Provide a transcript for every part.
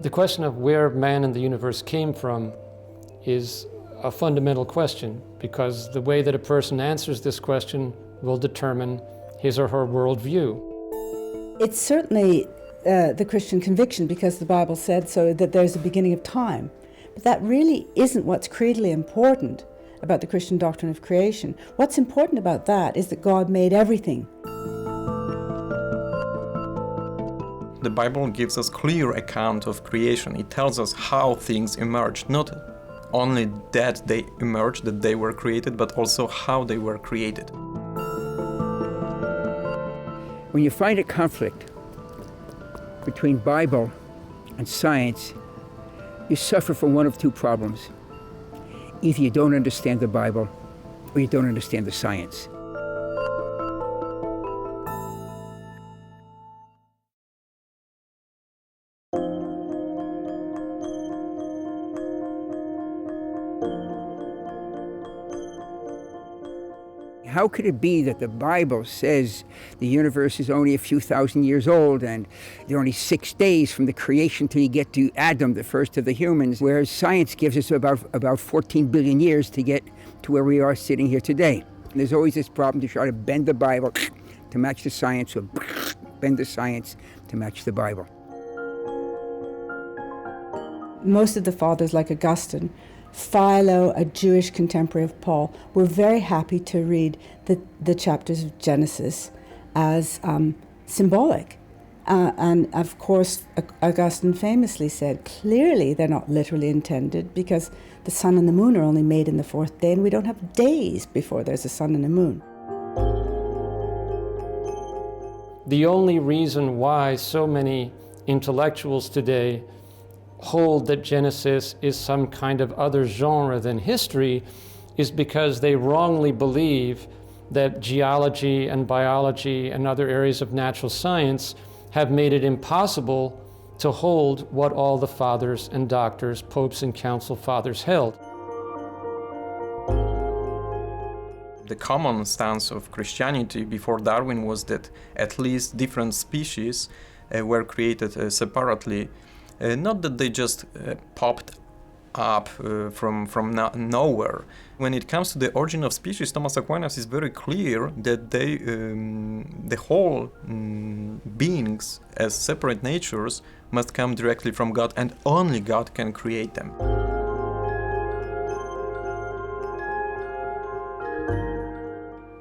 The question of where man and the universe came from is a fundamental question, because the way that a person answers this question will determine his or her worldview. It's certainly the Christian conviction, because the Bible said so, that there's a beginning of time. But that really isn't what's creedally important about the Christian doctrine of creation. What's important about that is that God made everything. The Bible gives us clear account of creation. It tells us how things emerged, not only that they emerged, that they were created, but also how they were created. When you find a conflict between Bible and science, you suffer from one of two problems. Either you don't understand the Bible or you don't understand the science. How could it be that the Bible says the universe is only a few thousand years old and there are only 6 days from the creation till you get to Adam, the first of the humans, whereas science gives us about 14 billion years to get to where we are sitting here today? And there's always this problem to try to bend the Bible to match the science, or bend the science to match the Bible. Most of the fathers, like Augustine, Philo, a Jewish contemporary of Paul, were very happy to read the chapters of Genesis as symbolic. And of course, Augustine famously said, clearly they're not literally intended, because the sun and the moon are only made in the fourth day, and we don't have days before there's a sun and a moon. The only reason why so many intellectuals today hold that Genesis is some kind of other genre than history is because they wrongly believe that geology and biology and other areas of natural science have made it impossible to hold what all the fathers and doctors, popes and council fathers held. The common stance of Christianity before Darwin was that at least different species were created separately. Not that they just popped up from nowhere. When it comes to the origin of species, Thomas Aquinas is very clear that the whole beings as separate natures must come directly from God, and only God can create them.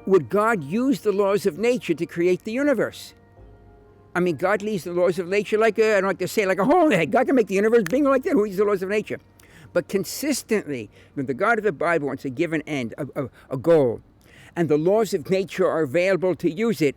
Would God use the laws of nature to create the universe? I mean, God leaves the laws of nature like I don't like to say, like a hole in the head. God can make the universe bingo like that. Who uses the laws of nature? But consistently, when the God of the Bible wants to give an end, a goal, and the laws of nature are available to use it,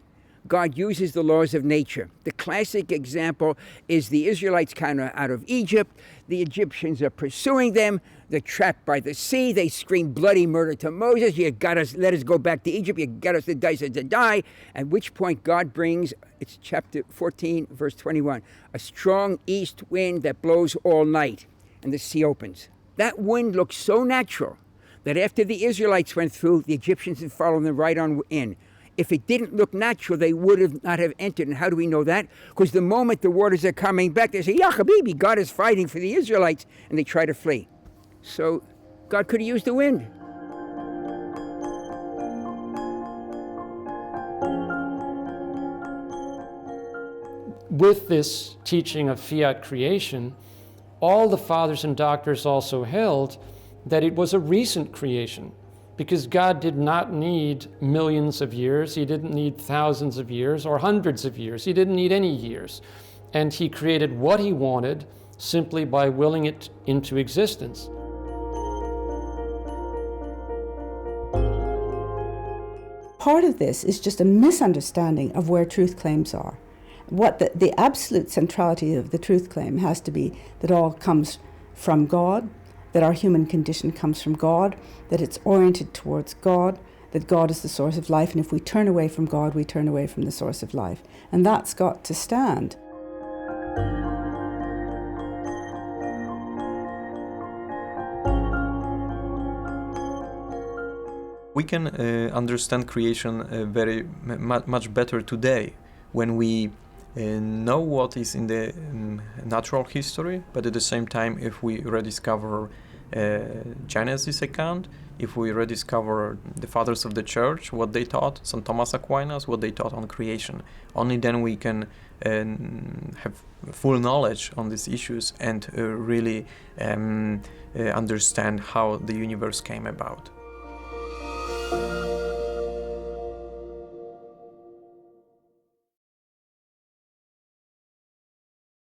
God uses the laws of nature. The classic example is the Israelites come out of Egypt. The Egyptians are pursuing them. They're trapped by the sea. They scream bloody murder to Moses. You got us, let us go back to Egypt. You got us to die. At which point God brings, it's chapter 14, verse 21, a strong east wind that blows all night, and the sea opens. That wind looks so natural that after the Israelites went through, the Egyptians had followed them right on in. If it didn't look natural, they would not have entered. And how do we know that? Because the moment the waters are coming back, they say, Ya Habibi, God is fighting for the Israelites, and they try to flee. So God could have used the wind. With this teaching of fiat creation, all the fathers and doctors also held that it was a recent creation, because God did not need millions of years. He didn't need thousands of years or hundreds of years. He didn't need any years. And he created what he wanted simply by willing it into existence. Part of this is just a misunderstanding of where truth claims are. What the absolute centrality of the truth claim has to be that all comes from God, that our human condition comes from God, that it's oriented towards God, that God is the source of life, and if we turn away from God, we turn away from the source of life. And that's got to stand. We can understand creation very much better today when we know what is in the natural history, but at the same time, if we rediscover Genesis account, if we rediscover the fathers of the church, what they taught, St. Thomas Aquinas, what they taught on creation, only then we can have full knowledge on these issues and really understand how the universe came about.